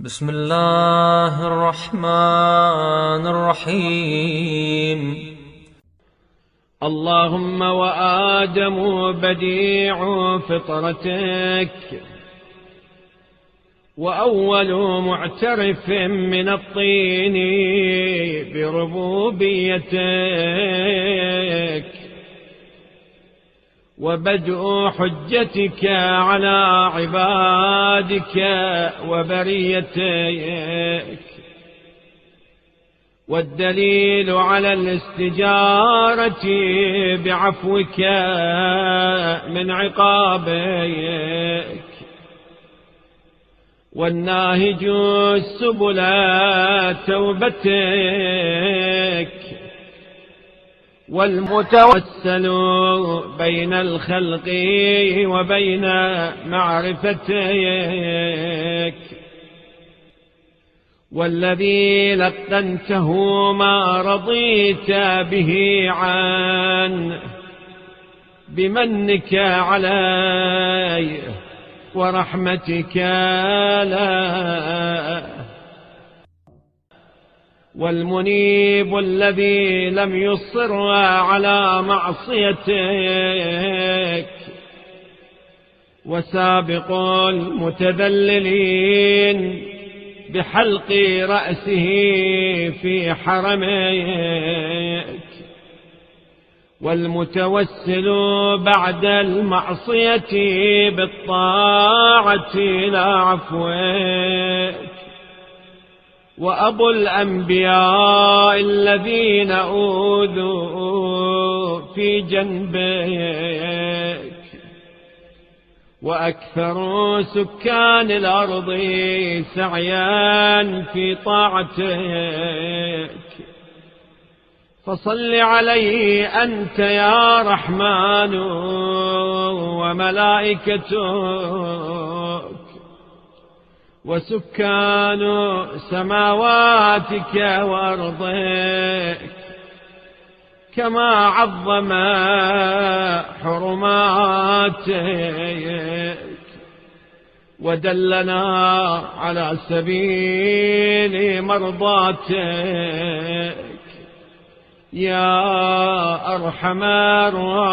بسم الله الرحمن الرحيم. اللهم وآدم بديع فطرتك، وأول معترف من الطين بربوبيتك، وبدء حجتك على عبادك وبريتك، والدليل على الاستجارة بعفوك من عقابك، والناهج السبل توبتك، والمتوسل بين الخلق وبين معرفتك، والذي لقنته ما رضيت به عنه بمنك علي ورحمتك له، والمنيب الذي لم يصر على معصيتك، وسابق المتذللين بحلق رأسه في حرمك، والمتوسل بعد المعصية بالطاعة إلى عفوك، وأبو الأنبياء الذين أوذوا في جنبك، وأكثر سكان الأرض سعيا في طاعتك، فصل عليه أنت يا رحمن وملائكتك وسكان سماواتك وأرضك، كما عظم حرماتك ودلنا على سبيل مرضاتك يا أرحم الراحمين.